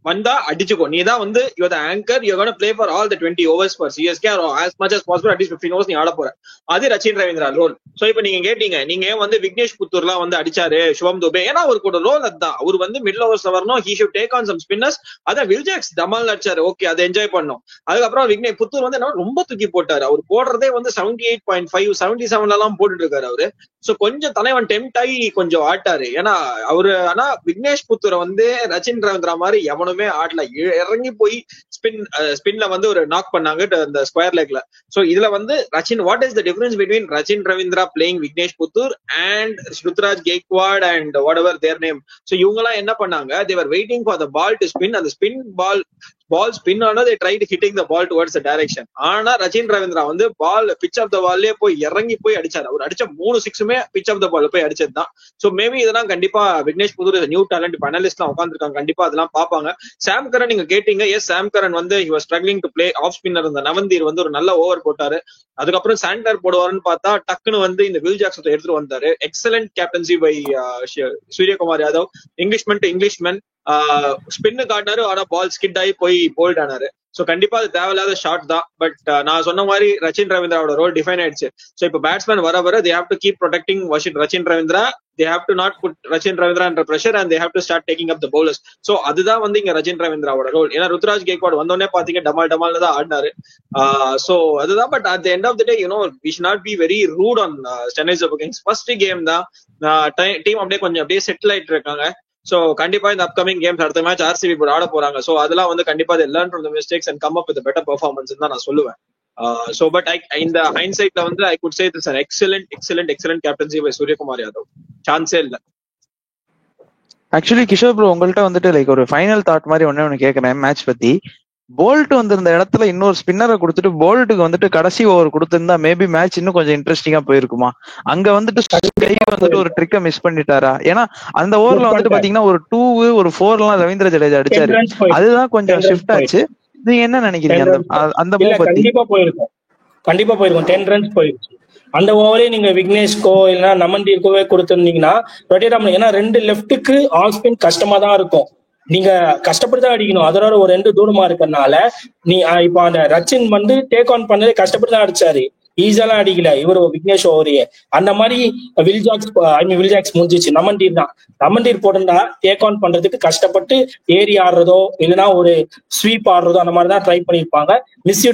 வந்தா அடிச்சுக்கோ. நீ தான் you are the anchor, you are gonna play for all the 20 overs for CSK or as much as possible, at least 15 overs நீ ஆட போற. அது ரச்சின் ரவீந்திரா ரோல். சோ இப்போ நீங்க கேட்டீங்க, நீங்க விக்னேஷ் புத்தூர்லாம் அடிச்சாரு சிவம் துபே, ஏன்னா அவருக்கு ரோல் அதுதான். அவர் மிடில் ஓவர்ஸ்ல வரணும், he should take on some spinners. அதான் வில்ஜாக்ஸ் தமால் அடிச்சாரு, ஓகே அதை என்ஜாய் பண்ணோம். அதுக்கப்புறம் விக்னேஷ் புத்தூர் என்ன ரொம்ப தூக்கி போட்டாரு. அவர் போடுறதே 78.5 77 எல்லாம் போட்டுட்டு இருக்காரு அவரு. சோ கொஞ்சம் தலைவன் டெம்ட் ஆகி கொஞ்சம் ஆட்டாரு. ஏன்னா ஆனா விக்னேஷ் புத்தூரை ரச்சின் ரவீந்திரா மாதிரி எவனுமே ஆடல. இறங்கி போய் ஸ்பின்ல ஒரு நாக் பண்ணாங்க அந்த ஸ்கொயர் லெக்ல. சோ இதுல Rachin, what is the difference between Rachin Ravindra playing Vignesh Puthur and Ruturaj Gaikwad and whatever their name? So இவங்க எல்லாம் என்ன பண்ணாங்க, they were waiting for the ball to spin. அந்த ஸ்பின் பால் ஸ்பின் ஆனா they tried hitting the ball towards the direction. ஆனா Rachin Ravindra ball pitch of the பால்லே போய் இறங்கி போய் அடிச்சாரு. அவர் அடிச்ச 3 6மே பிச் ஆஃப் த பால் போய் அடிச்சதுதான். சோ மேபி இதெல்லாம் கண்டிப்பா Vignesh Puthur new talent, analyst எல்லாம் உட்காந்துருக்காங்க, கண்டிப்பா அதெல்லாம் பாப்பாங்க. சாம் கரன் நீங்க கேட்டீங்க, yes Sam Curran he was struggling to play off spinner. இந்த நவந்தீர் ஒரு நல்ல ஓவர் போட்டாரு. அதுக்கப்புறம் சாண்டர் போடுவாருன்னு பார்த்தா டக்குன்னு இந்த வில் ஜாக்சன் எடுத்துட்டு வந்தாரு. Excellent captaincy by Suryakumar Yadav, Englishman to Englishman. ஸ்பின்னு காட்டினாரு, ஆனா பால் ஸ்கிட் ஆகி போய் போல்ட் ஆனாரு. சோ கண்டிப்பா அது தேவையில்லாத ஷாட் தான். பட் நான் சொன்ன மாதிரி ரச்சின் ரவீந்திராவோட ரோல் டிஃபைன் ஆயிடுச்சு. சோ இப்போ பேட்ஸ்மேன் வர they have to keep protecting Rachin Ravindra. they have to not put Rachin Ravindra under pressure and they have to start taking up the bowlers. So அதுதான் இங்க ரச்சின் ரவீந்திராவோட ரோல். ஏன்னா ருத்ராஜ் கெய்க்வாட் வந்தோடனே பாத்தீங்க டமால் தான் ஆடினாரு. சோ அதுதான். But at the end of the day, we should not be very rude on Chennai Super Kings. First game தான், டீம் அப்படியே செட்டில் ஆயிட்டு இருக்காங்க. சோ கண்டிப்பா இந்த அப்கமிங் கேம்ஸ், அடுத்த மேட்ச் ஆர்சிபி கூட ஆட போறாங்க. சோ அதெல்லாம் கண்டிப்பா they learn from the mistakes and come up with a better performance தான் நான் சொல்லுவேன். So but இந்த ஹைண்ட்சைட்ல I could say it's an excellent captaincy by Suryakumar Yadav. சான்ஸே இல்ல. ஆக்சுவலி கிஷோர் ப்ரோ, உங்கள்கிட்ட லைக் ஒரு ஃபைனல் தாட் மாதிரி ஒன்னு கேட்கிறேன் மேட்ச் பத்தி. போல்ட் வந்திருந்த இடத்துல இன்னொரு ஸ்பின்னரை கொடுத்துட்டு போல்ட்டுக்கு கடைசி ஓவர் கொடுத்திருந்தா மேபி மேட்ச் இன்னும் கொஞ்சம் இன்ட்ரெஸ்டிங்கா போயிருக்குமா? அங்க ஒரு ட்ரிக்க மிஸ் பண்ணிட்டாரா? ஏன்னா அந்த ஓவர்ல பாத்தீங்கன்னா ஒரு 2 ஒரு 4 எல்லாம் ரவீந்திர ஜடேஜா அடிச்சாரு. அதுதான் கொஞ்சம் ஷிஃப்ட் ஆச்சு. நீங்க என்ன நினைக்கிறீங்க? அந்த கண்டிப்பா போயிருக்கும் 10 runs போயிருச்சு. அந்த ஓவரே நீங்க விக்னேஷ்கோ இல்லைன்னா நமந்தீர்கோவே கொடுத்திருந்தீங்கன்னா ரொட்டேட் ஆகணும். ஏன்னா 2 லெஃப்ட்டுக்கு ஆல் ஸ்பின் கஷ்டமா தான் இருக்கும். நீங்க கஷ்டப்பட்டுதான் அடிக்கணும். அதோட ஒரு 2 தூரமா இருக்கறனால நீ இப்ப அந்த ரச்சின் டேக் ஆன் பண்ணதே கஷ்டப்பட்டுதான் அடிச்சாரு, ஈஸியெல்லாம் அடிக்கல இவர் விக்னேஷ் ஓவரையே. அந்த மாதிரி வில்ஜாக்ஸ் முடிஞ்சிச்சு. நமந்தீர் போட்டிருந்தா டேக் ஆன் பண்றதுக்கு கஷ்டப்பட்டு ஏறி ஆடுறதோ இல்லைன்னா ஒரு ஸ்வீப் ஆடுறதோ அந்த மாதிரிதான் ட்ரை பண்ணிருப்பாங்க. மிஸ்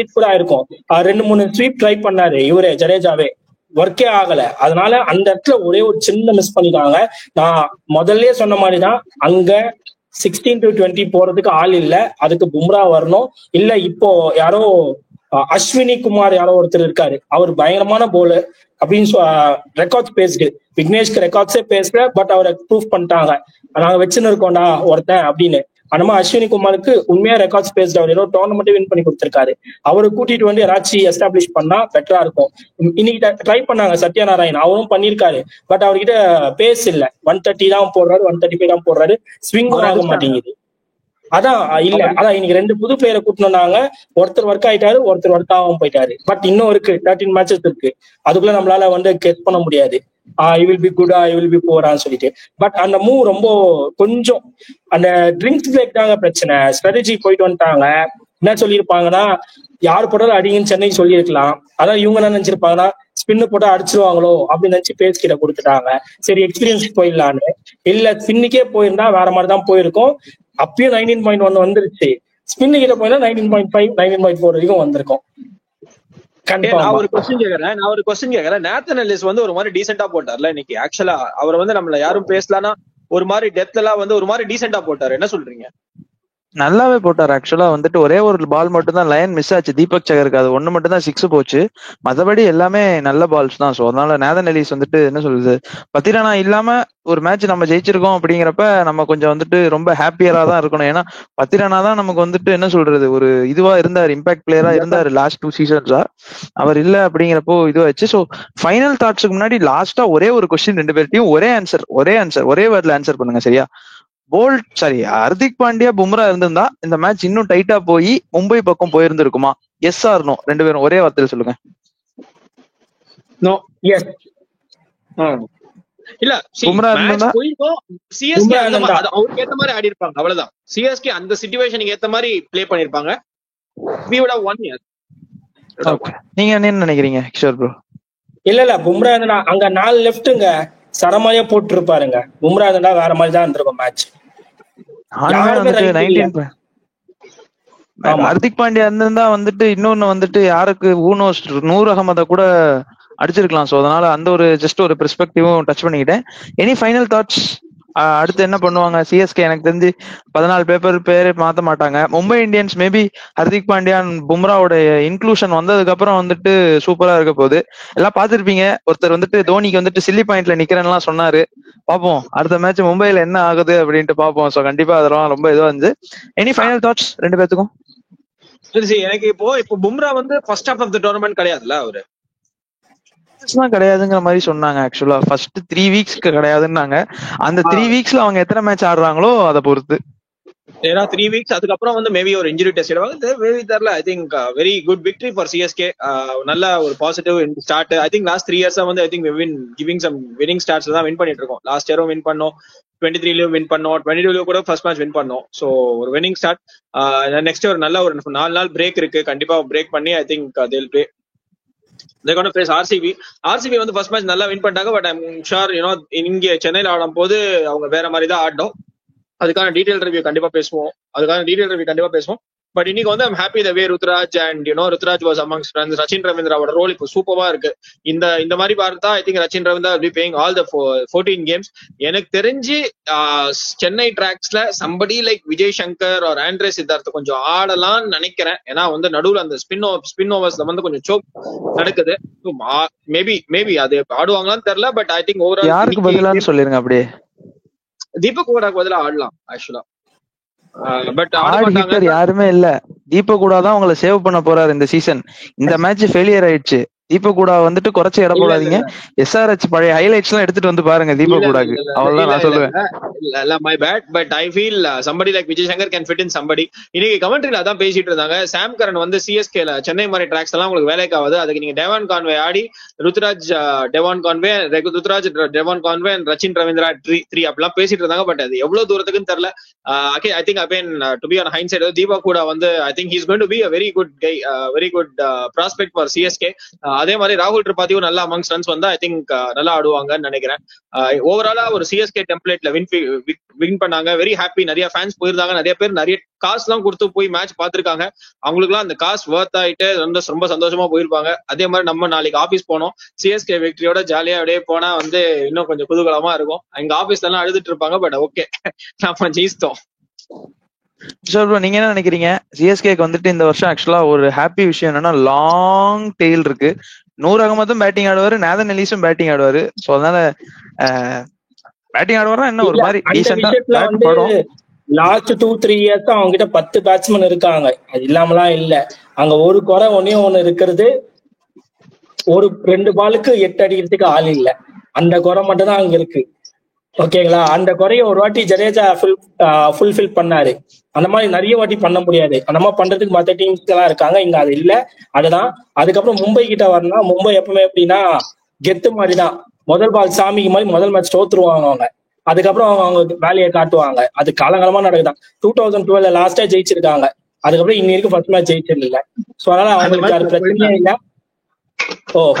இட் கூட ஆயிருக்கும். 2-3 ஸ்வீப் ட்ரை பண்ணாரு இவரே ஜடேஜாவே, ஒர்க்கே ஆகல. அதனால அந்த இடத்துல ஒரே ஒரு சின்ன மிஸ் பண்ணிட்டாங்க. நான் முதல்ல சொன்ன மாதிரிதான், அங்க 16-20 போறதுக்கு ஆள் இல்ல, அதுக்கு பும்ரா வரணும். இல்ல இப்போ யாரோ அஸ்வினி குமார் யாரோ ஒருத்தர் இருக்காரு, அவர் பயங்கரமான போலர் அப்படின்னு ரெக்கார்ட்ஸ் பேசுது. விக்னேஷ்க்கு ரெக்கார்ட்ஸே பேசல, பட் அவரை ப்ரூவ் பண்ணிட்டாங்க, நாங்க வச்சுன்னு இருக்கோம்டா ஒருத்தன் அப்படின்னு. அந்த மாதிரி அஸ்வினி குமாருக்கு உண்மையா ரெக்கார்ட்ஸ் பேஸ்ட், அவர் ஏதோ டோர்னமெண்ட் வின் பண்ணி கொடுத்திருக்காரு. அவரை கூட்டிட்டு யாராச்சும் எஸ்டாப்ளிஷ் பண்ணா பெட்டரா இருக்கும். இன்னைக்கு ட்ரை பண்ணாங்க சத்யநாராயண், அவரும் பண்ணிருக்காரு. பட் அவர்கிட்ட பேஸ் இல்ல, 130 தான் போடுறாரு, 135 தான் போடுறாரு, ஸ்விங் ஆக மாட்டேங்குது. அதான் இன்னைக்கு 2 புது பிளேயரை கூட்டணும்னாங்க. ஒருத்தர் ஒர்க் ஆயிட்டாரு, ஒருத்தர் ஒர்க் ஆகாம போயிட்டாரு. பட் இன்னும் இருக்கு 13 மேட்சஸ் இருக்கு. அதுக்குள்ள நம்மளால கெட் பண்ண முடியாது I will be good, I will be போரான்னு சொல்லிட்டு. பட் அந்த மூவ் ரொம்ப கொஞ்சம் அந்த ட்ரிங்க்ஸ் பிரேக் தாங்க பிரச்சனை. ஸ்ட்ராட்டஜி போயிட்டு வந்துட்டாங்க. என்ன சொல்லியிருப்பாங்கன்னா, யாரு போட்டாலும் அடிங்கன்னு சென்னை சொல்லியிருக்கலாம். அதான் இவங்க என்ன நினைச்சிருப்பாங்கன்னா, ஸ்பின்னு போட்டா அடிச்சிருவாங்களோ அப்படின்னு நினைச்சு பேஸ் கிட்ட கொடுத்துட்டாங்க. சரி எக்ஸ்பீரியன்ஸ் போயிடலான்னு. இல்ல ஸ்பின்னுக்கே போயிருந்தா வேற மாதிரிதான் போயிருக்கும். அப்பயும் 19.1 வந்துருச்சு. ஸ்பின்னு கிட்ட போயிருந்தா 19.5 19.4 வரைக்கும் வந்திருக்கும். நான் ஒரு கொஸ்டின் கேக்குறேன். நேத்தன் எல்லிஸ் வந்து ஒரு மாதிரி டீசென்டா போட்டார்ல இன்னைக்கு. ஆக்சுவலா அவர் வந்து நம்மள யாரும் பேசலாம்னா ஒரு மாதிரி டெப்த் எல்லாம் வந்து ஒரு மாதிரி டீசென்டா போட்டாரு. என்ன சொல்றீங்க? நல்லாவே போட்டார். ஆக்சுவலா வந்துட்டு ஒரே ஒரு பால் மட்டும் தான் லைன் மிஸ் ஆச்சு தீபக் சகருக்கு. அது ஒண்ணு மட்டும் தான் 6 போச்சு. மற்றபடி எல்லாமே நல்ல பால்ஸ் தான். ஸோ அதனால நேதன் எலிஸ் வந்துட்டு என்ன சொல்றது, பத்திரானா இல்லாம ஒரு மேட்ச் நம்ம ஜெயிச்சிருக்கோம் அப்படிங்கிறப்ப நம்ம கொஞ்சம் வந்துட்டு ரொம்ப ஹாப்பியரா தான் இருக்கணும். ஏன்னா பத்திரானா தான் நமக்கு வந்துட்டு என்ன சொல்றது ஒரு இதுவா இருந்தாரு, இம்பாக்ட் பிளேயரா இருந்தாரு லாஸ்ட் 2 சீசன்ஸா. அவர் இல்ல அப்படிங்கிறப்போ இதுவாச்சு. ஸோ ஃபைனல் தாட்ஸ்க்கு முன்னாடி லாஸ்டா ஒரே ஒரு கொஸ்டின், 2 பேர்ட்டையும் ஒரே ஆன்சர் ஒரே வேர்ட்ல ஆன்சர் பண்ணுங்க சரியா? ஹர்திக் பாண்டியா பும்ரா இருந்திருந்தா இந்த மேட்ச் இன்னும் டைட்டா போய் மும்பை பக்கம் போயிருந்திருக்குமா? S R no? 2 பேரும் ஒரே வார்த்தையில சொல்லுங்க. நோ. எஸ். இல்ல பும்ரா இருந்திருந்தா சிஎஸ்கே அவருக்கு ஏத்த மாதிரி ஆடி இருப்பாங்க. அவ்வளவுதான். சிஎஸ்கே அந்த சிச்சுவேஷனுக்கு ஏத்த மாதிரி ப்ளே பண்ணிருப்பாங்க. we would have won. நீங்க என்ன நினைக்கிறீங்க கிஷோர் ப்ரோ? இல்ல பும்ரா இருந்தா அங்க 4 லெஃப்ட்ங்க சரமாரியா போட்டு இருப்பாருங்க. பும்ரா இருந்தா வேற மாதிரி தான் இருந்திருக்கும் மேட்ச். ஹர்திக் பாண்டியா இருந்திருந்தா வந்துட்டு இன்னொன்னு வந்துட்டு யாருக்கு ஊனோஸ் நூர் அகமத கூட அடிச்சிருக்கலாம். சோ அதனால அந்த ஒரு ஜஸ்ட் ஒரு பெர்ஸ்பெக்டிவும் டச் பண்ணிக்கிட்டேன். Any final thoughts? அடுத்து என்ன பண்ணுவாங்க சிஎஸ்கே? எனக்கு தெரிஞ்சு 14 பேர் மாத்த மாட்டாங்க. மும்பை இந்தியன்ஸ் மேபி ஹர்திக் பாண்டியா பும்ராவோட இன்க்ளூஷன் வந்ததுக்கு அப்புறம் வந்துட்டு சூப்பரா இருக்க போகுது. எல்லாம் பாத்துருப்பீங்க, ஒருத்தர் வந்துட்டு தோனிக்கு வந்துட்டு சில்லி பாயிண்ட்ல நிக்கிறேன்னு சொன்னாரு. பாப்போம் அடுத்த மேட்ச் மும்பைல என்ன ஆகுது அப்படின்ட்டு பாப்போம். சோ கண்டிப்பா அதெல்லாம் ரொம்ப இதுவா இருந்துச்சு. எனி ஃபைனல் தாட்ஸ் 2 பேத்துக்கும்? எனக்கு இப்போ பும்ரா வந்து first half of the tournament கிடையாதுல்ல, அவரு கிடையாதுங்கிற மாதிரி சொன்னாங்க. ஆக்சுவலா ஃபர்ஸ்ட் 3 வீக்ஸ்க்கு கிடையாதுன்னாங்க. அந்த 3 வீக்ஸ்ல அவங்க எத்தனை மேட்ச் ஆடுறாங்களோ அதை பொறுத்து. ஏன்னா 3 வீக்ஸ் அதுக்கப்புறம் வந்து மேபி ஒரு இன்ஜுரி டெஸ்ட் மேபி தெரியல. I think very good victory for CSK. நல்ல ஒரு positive start. I think last 3 இயர்ஸா வந்து I think giving some winning starts தான் வின் பண்ணிட்டு இருக்கோம். லாஸ்ட் இயரும் வின் பண்ணோம், 23லயும் வின் பண்ணோம், 22லயும் கூட ஃபர்ஸ்ட் மேட்ச் வின் பண்ணோம். ஸோ ஒரு வினிங் ஸ்டார்ட். நெக்ஸ்ட் ஒரு நல்ல ஒரு 4 நாள் பிரேக் இருக்கு. கண்டிப்பா பிரேக் பண்ணி I think they'll play. They're going to face RCB. RCB வந்து ஃபர்ஸ்ட் மேட்ச் நல்லா வின் பண்ணிட்டாங்க. பட் ஐம் ஷூர் இங்க சென்னையில ஆடும் போது அவங்க வேற மாதிரி தான் ஆடணும். அதுக்கான டீடைல் ரிவ்யூ கண்டிப்பா பேசுவோம். பட் இன்னைக்கு வந்து I'm happy the way Ruturaj and Ruturaj was amongst friends. Rachin ரவீந்திராவோட ரோல் இப்போ சூப்பரா இருக்கு. இந்த மாதிரி பார்த்தா I think Rachin Ravindra will be playing all the 14 games. எனக்கு தெரிஞ்சு சென்னை டிராக்ஸ்ல somebody like Vijay Shankar or Andre Siddarth கொஞ்சம் ஆடலாம்னு நினைக்கிறேன். ஏன்னா வந்து நடுவுல அந்த ஸ்பின் ஓவர்ஸ்ல வந்து கொஞ்சம் சோக் நடக்குது. மேபி அது ஆடுவாங்களான்னு தெரியல. பட் ஐ திங்க் ஓவரால் யாருக்கு பதிலான்னு சொல்லிருங்க. அப்படியே தீபக் கூடாக்கு பதிலா ஆடலாம் ஆக்சுவலா. பட் யாருமே இல்ல. தீபக் கூட தான் உங்களை சேவ் பண்ண போறாரு இந்த சீசன். இந்த மேட்ச் ஃபெயிலியர் ஆயிடுச்சு. தீபக் கூட வந்துட்டு குறைச்சி இட போடாதீங்க. SRH பழைய ஹைலைட்ஸ் எல்லாம் எடுத்துட்டு வந்து பாருங்க தீபக் கூடாக்கு. அவ்வளவுதான் நான் சொல்லுவேன். My bad. But I feel somebody like Vijay Shankar can fit in somebody. இன்னைக்கு கமெண்ட்ரியில அதான் பேசிட்டு இருந்தாங்க. சாம் கரன் வந்து சிஎஸ்கேல சென்னை மாதிரி ட்ராக்ஸ் எல்லாம் உங்களுக்கு வேலைக்கு ஆகுது. அதுக்கு நீங்க டெவான் கான்வே ஆடி ருத்ராஜ் டெவான் கான்வே ரச்சின் ரவீந்திரா 3 அப்படிலாம் பேசிட்டு இருந்தாங்க. பட் அது எவ்வளவு தூரத்துக்குன்னு தெரியல. I think again to be on hind side Deepak கூட வந்து I think he's going to be a very good guy, very good prospect for CSK. அதே மாதிரி ராகுல் திரிபாதியும் நல்லா அமங்ஸ் ரன்ஸ் வந்தா ஐ திங்க் நல்லா ஆடுவாங்கன்னு நினைக்கிறேன். ஓவராலா ஒரு சிஎஸ்கே டெம்ப்ளேட்ல வின் பண்ணாங்க. Very happy. நிறைய ஃபேன்ஸ் போயிருந்தாங்க. நிறைய பேர் நிறைய காசு எல்லாம் கொடுத்து போய் மேட்ச் பாத்துருக்காங்க. அவங்களுக்கு எல்லாம் அந்த காசு வர்த் ஆயிட்டு ரொம்ப சந்தோஷமா போயிருப்பாங்க. அதே மாதிரி நம்ம நாளைக்கு ஆபீஸ் போனோம். சிஎஸ்கே விக்டரியோட ஜாலியா அப்படியே போனா வந்து இன்னும் கொஞ்சம் குதூகலமா இருக்கும். எங்க ஆபீஸ்ல எல்லாம் அழுதுட்டு இருப்பாங்க. பட் ஓகே நம்ம ஜெயிச்சிட்டோம். நீங்க என்ன நினைக்கிறீங்க? சிஎஸ்கேக்கு வந்துட்டு இந்த வருஷம் ஆக்சுவலா ஒரு ஹாப்பி விஷயம் என்னன்னா லாங் டெயில் இருக்கு. நூர் அகமதும் பேட்டிங் ஆடுவாரு, நேதன் எலிஸும் பேட்டிங் ஆடுவாரு. சோ அதனால பேட்டிங் ஆடுவாரா என்ன ஒரு மாதிரி டீசென்ட்டா படும். லாஸ்ட் 2-3 இயர்ஸ் அவங்க கிட்ட 10 பேட்ஸ்மேன் இருக்காங்க. அது இல்லாமலாம் இல்ல. அங்க ஒரு குறை ஒண்ணு இருக்கிறது, ஒரு 2 பாலுக்கு 8 அடிக்கிறதுக்கு ஆள் இல்ல. அந்த குறை மட்டும் தான் அங்க இருக்கு. ஓகேங்களா? அந்த குறைய ஒரு வாட்டி ஜடேஜா ஃபுல்ஃபில் பண்ணாரு. அந்த மாதிரி நிறைய வாட்டி பண்ண முடியாது. அந்த மாதிரி பண்றதுக்கு மற்ற டீம்ஸ் எல்லாம் இருக்காங்க. இங்க அது இல்ல. அதுதான். அதுக்கப்புறம் மும்பை கிட்ட வரணும். மும்பை எப்பவுமே எப்படின்னா கெத்து மாதிரிதான். முதல் பால் சாமிக்கு மாதிரி முதல் மேட்ச் தோத்துருவாங்க அவங்க. அதுக்கப்புறம் அவங்க வேலையை காட்டுவாங்க. அது காலங்காலமா நடக்குதான். 2012 லாஸ்டா ஜெயிச்சிருக்காங்க. அதுக்கப்புறம் இன்னி வரைக்கும் ஃபர்ஸ்ட் மேட்ச் ஜெயிச்சது இல்ல. சோ அதனால அவங்களுக்கு அது பிரச்சனையே இல்ல.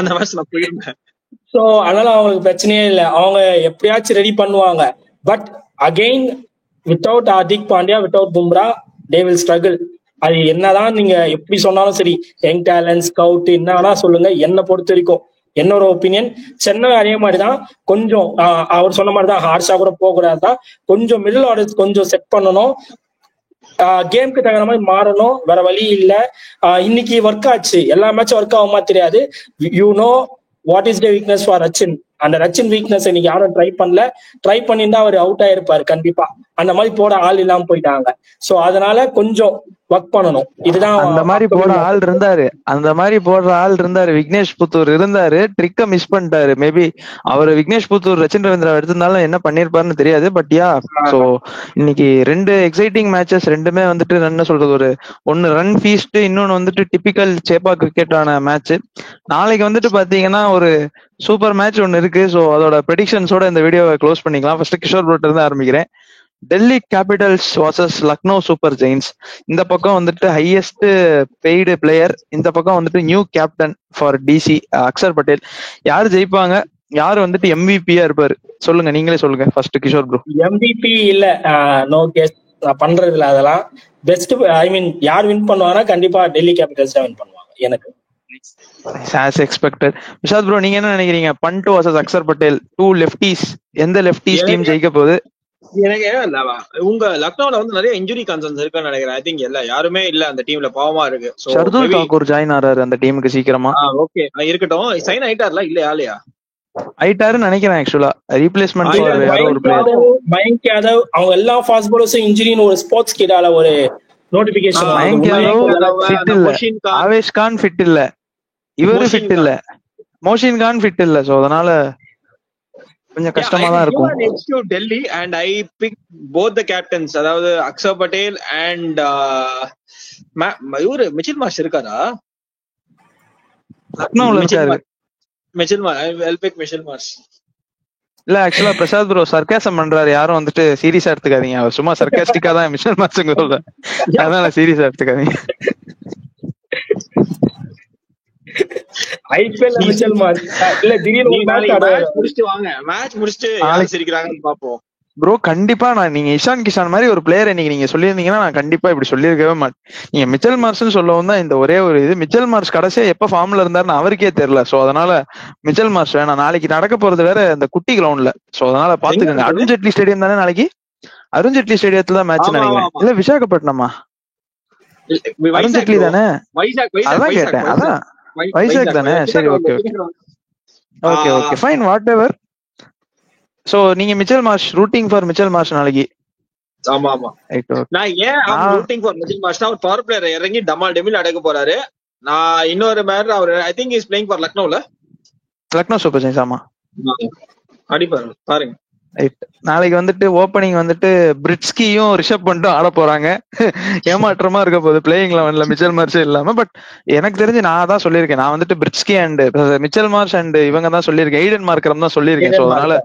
அந்த மேட்ச் நான் போயிருந்தேன். சோ அதனால அவங்களுக்கு பிரச்சனையே இல்ல, அவங்க எப்படியாச்சும் ரெடி பண்ணுவாங்க. But again without Hardik Pandya, without Bumrah, they will struggle. அது என்னதான் நீங்க எப்படி சொன்னாலும் சரி, யங் டேலண்ட் ஸ்கவுட் என்ன வேணா சொல்லுங்க, என்னை பொறுத்த வரைக்கும் என்னோட ஒப்பீனியன் சென்னை அதே மாதிரிதான். கொஞ்சம் அவர் சொன்ன மாதிரிதான் ஹார்ஷா கூட போக கூடாதுதான், கொஞ்சம் மிடில் ஆர்டர் கொஞ்சம் செட் பண்ணணும், கேமுக்கு தகுந்த மாதிரி மாறணும், வேற வழி இல்ல. இன்னைக்கு ஒர்க் ஆச்சு, எல்லா மேட்சும் ஒர்க் ஆகுமா தெரியாது. You know what is the weakness for Rachin. அந்த ரச்சின் வீக்னஸ் இன்னைக்கு யாரும் ட்ரை பண்ணல. ட்ரை பண்ணியிருந்தா அவர் அவுட் ஆயிருப்பாரு கண்டிப்பா. அந்த மாதிரி போட ஆள் இல்லாம போயிட்டாங்க. சோ அதனால கொஞ்சம் ஒர்க் பண்ணணும். இதுதான் அந்த மாதிரி போட ஆள் இருந்தாரு, அந்த மாதிரி போடுற ஆள் இருந்தாரு. விக்னேஷ் புத்தூர் இருந்தாரு, ட்ரிக்க மிஸ் பண்ணிட்டாரு. மேபி அவர் விக்னேஷ் புத்தூர் ரச்சின் ரவீந்திரா எடுத்திருந்தாலும் என்ன பண்ணிருப்பாருன்னு தெரியாது. பட் யா, சோ இன்னைக்கு 2 எக்ஸைட்டிங் மேட்சஸ், ரெண்டுமே வந்துட்டு என்ன சொல்றது, ஒன்னு ரன் ஃபீஸ்ட், இன்னொன்னு வந்துட்டு டிபிக்கல் சேப்பா கிரிக்கெட்டான மேட்ச். நாளைக்கு வந்துட்டு பாத்தீங்கன்னா ஒரு சூப்பர் மேட்ச் ஒன்னு இருக்கு. சோ அதோட ப்ரெடிக்ஷன்ஸோட இந்த வீடியோவை க்ளோஸ் பண்ணிக்கலாம். ஃபர்ஸ்ட் கிஷோர் ப்ரோட்ட இருந்து ஆரம்பிக்கிறேன். Delhi capitals versus Lucknow super giants. இந்த பக்கம் வந்துட்டு ஹையஸ்ட் பெய்டு பிளேயர், இந்த பக்கம் வந்துட்டு new captain for DC Axar Patel. யாரு ஜெயிப்பாங்க, யாரு வந்துட்டு எம்விபியா இருப்பாரு, சொல்லுங்க, நீங்களே சொல்லுங்க ஃபர்ஸ்ட் கிஷோர் ப்ரோ. எம்விபி இல்ல, நோ கெஸ், நான் பண்றது இல்ல அதெல்லாம். பெஸ்ட் ஐ மீன் யார் வின் பண்ணுவாங்கன்னா கண்டிப்பா டெல்லி கேபிட்டல்ஸ் தான் வின் பண்ணுவாங்க எனக்கு. as expected. பிரசாத் ப்ரோ, நீங்க என்ன நினைக்கிறீங்க? பண்ட் வர்சஸ் அக்ஷர் பட்டேல், 2 லெஃப்டிஸ், எந்த லெஃப்டிஸ் டீம் ஜெயிக்க போகுது? எனக்கு உங்க லக்னோல வந்து நிறைய இன்ஜுரி கன்சர்ன்ஸ் இருக்குன்னு நினைக்கிறேன். ஐ திங்க் யாருமே இல்ல அந்த டீம்ல, பாவமா இருக்கு. ஷர்துல் தாக்கூர் ஜாயின் ஆறாரு அந்த டீமுக்கு சீக்கிரமா. ஓகே இருக்கட்டும். சைன் ஆயிட்டார்ல இல்ல ஆலையா? ஆயிட்டாருன்னு நினைக்கிறேன். ஆக்சுவலா ரீப்ளேஸ்மெண்ட் யாரோ ஒரு பிளேயர், மயங்க் யாதவ், அவங்க எல்லா ஃபாஸ்ட் பவுலர்ஸும் இன்ஜுரின்னு ஒரு ஸ்போர்ட்ஸ் கிட்டால ஒரு நோட்டிபிகேஷன். மயங்க் யாதவ் ஃபிட் இல்ல, ஆவேஷ் கான் ஃபிட் இல்ல, இவரு ஃபிட் இல்ல, மோஷின் கான் ஃபிட் இல்ல. சோ அதனால கொஞ்சம் கஷ்டமா தான் இருக்கும். Next to Delhi and I pick both the captains, அதாவது அக்ஷர் பட்டேல் அண்ட் இவரு மிச்சல் மார்ஷ் இருக்காரா? லக்னோல இருக்காரு Mitchell Marsh. I will pick Mitchell Marsh. இல்ல ஆக்சுவலா பிரசாத் ப்ரோ சர்க்காசம் பண்றாரு, யாரும் வந்துட்டு சீரியஸா எடுத்துக்காதீங்க. அவர் சும்மா சர்க்காஸ்டிக்கா தான் மிச்சல் மார்ஷ் சொல்றேன், அதனால சீரியஸா எடுத்துக்காதீங்க. ஐபிஎல் மிச்சல் மார்ஷ் இல்ல, திடீர்னு மேட்ச் முடிச்சிட்டு வாங்க, மேட்ச் முடிச்சிட்டு யாரு சிரிக்கிறாங்கன்னு பாப்போம் ப்ரோ. கண்டிப்பா நீங்க இஷான் கிஷான் மாதிரி ஒரு பிளேயர் இன்னைக்கு நீங்க சொல்லியிருந்தீங்கன்னா நான் கண்டிப்பா இப்படி சொல்லியிருக்கவே மாட்டேன். நீங்க மிச்சல் மார்ஷ்னு சொல்லவும் தான் இந்த ஒரே ஒரு இது. மிச்சல் மார்ஷ் கடைசியா எப்ப ஃபார்ம்ல இருந்தாருன்னு அவருக்கே தெரியல. சோ அதனால மிச்சல் மார்ஷ் வேணாம். நாளைக்கு நடக்க போறது வேற இந்த குட்டி கிரவுண்ட்ல. சோ அதனால பாத்துக்கோங்க. அருண் ஜெட்லி ஸ்டேடியம் தானே நாளைக்கு? அருண் ஜெட்லி ஸ்டேடியத்துல தான் மேட்ச் நினைக்கிறேன். இல்ல விசாகப்பட்டினமா? அருண் ஜெட்லி தானே? அதான் கேட்டேன். அதான் வைசாக் தானே? சரி, okay okay okay fine, what ever. So நீங்க Mitchell Marsh, rooting for Mitchell Marsh நாளைக்கு. ஆமா ஆமா, நான் ஏன் ரூட்டிங் ஃபார் மிச்சல் மார்ஷ்னா, அவர் பவர் பிளேயர் இறங்கி டமால் டெமில் அடக்க போறாரு. நான் இன்னொரு மேட்டர், அவர் I think is playing for லக்னோல, லக்னோ சூப்பர் ஜெயின்ஸ். ஆமா, அடிப்பாரு பாருங்க. நாளைக்கு வந்துட்டு ஓப்பனிங் வந்துட்டு பிரிட்ஸ்கியும் ரிஷப் பண்ணிட்டும் ஆட போறாங்க. ஏமாற்றமா இருக்க போகுது பிளேயிங் 11ல மிச்சல் மார்ஷ் இல்லாம. பட் எனக்கு தெரிஞ்சு நான் தான் சொல்லியிருக்கேன், நான் வந்துட்டு பிரிட்ஸ்கி அண்ட் மிச்சல் மார்ஷ் அண்ட் இவங்க தான் சொல்லியிருக்கேன், எய்டன் மார்க்கரம் தான் சொல்லியிருக்கேன். சோ அதனால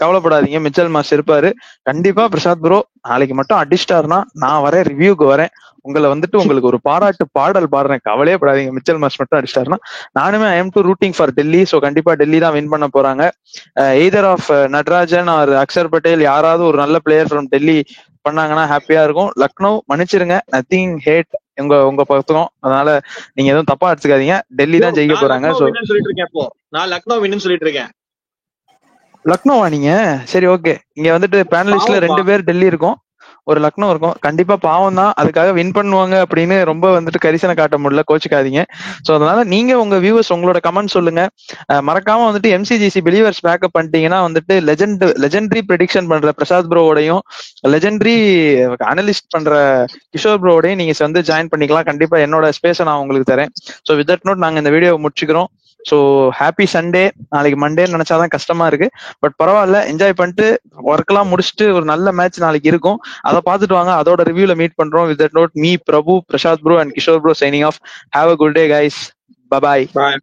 கவலைப்படாதீங்க, மிச்சல் மார்ஷ் இருப்பாரு கண்டிப்பா. பிரசாத் ப்ரோ நாளைக்கு மட்டும் அடிச்சிட்டாருன்னா நான் வரேன், ரிவ்யூக்கு வரேன், உங்களை வந்துட்டு உங்களுக்கு ஒரு பாராட்டு பாடல் பாடுறேன், கவலையே படாதீங்க. மிச்சல் மார்ஷ் மட்டும் அடிச்சிட்டாருன்னா நானுமே I am too rooting for Delhi. So கண்டிப்பா டெல்லி தான் வின் பண்ண போறாங்க. Either of Natarajan or Axar Patel, யாராவது ஒரு நல்ல பிளேயர் ஃப்ரம் டெல்லி பண்ணாங்கன்னா ஹாப்பியா இருக்கும். லக்னோ மன்னிச்சிருங்க, நத்திங் ஹேட் உங்க பக்கம், அதனால நீங்க எதுவும் தப்பா எடுத்துக்காதீங்க. டெல்லி தான் ஜெயிக்க போறாங்க. ஸோ சொல்லிட்டு இருக்கேன், இப்போ நான் லக்னோ வின்னு சொல்லிட்டு இருக்கேன். லக்னோவா நீங்க? சரி, ஓகே. இங்க வந்துட்டு பேனலிஸ்ட்ல 2 பேர் டெல்லி இருக்கும், ஒரு லக்னோ இருக்கும். கண்டிப்பா பாவம் தான், அதுக்காக வின் பண்ணுவாங்க அப்படின்னு ரொம்ப வந்துட்டு கரிசனை காட்ட முடியல, கோச்சுக்காதீங்க. சோ அதனால நீங்க உங்க வியூவர்ஸ் உங்களோட கமெண்ட் சொல்லுங்க. மறக்காம வந்துட்டு எம்சிஜிசி பிலீவர்ஸ் பேக்கப் பண்ணிட்டீங்கன்னா வந்துட்டு லெஜெண்டரி ப்ரெடிக்ஷன் பண்ற பிரசாத் ப்ரோவோடையும் லெஜெண்டரி அனலிஸ்ட் பண்ற கிஷோர் ப்ரோவோடையும் நீங்க வந்து ஜாயின் பண்ணிக்கலாம். கண்டிப்பா என்னோட ஸ்பேஸை நான் உங்களுக்கு தரேன். ஸோ வித் தட் நோட் நாங்க இந்த வீடியோவை முடிச்சுக்கிறோம். So happy Sunday. நாளைக்கு மண்டேன்னு நினைச்சாதான் கஷ்டமா இருக்கு, பட் பரவாயில்ல, என்ஜாய் பண்ணிட்டு ஒர்க் எல்லாம் முடிச்சுட்டு ஒரு நல்ல மேட்ச் நாளைக்கு இருக்கும், அதை பார்த்துட்டு வாங்க. அதோட ரிவ்யூல மீட் பண்றோம். With that note me Prabhu, Prasad bro and Kishore bro signing off. Have a good day guys. By.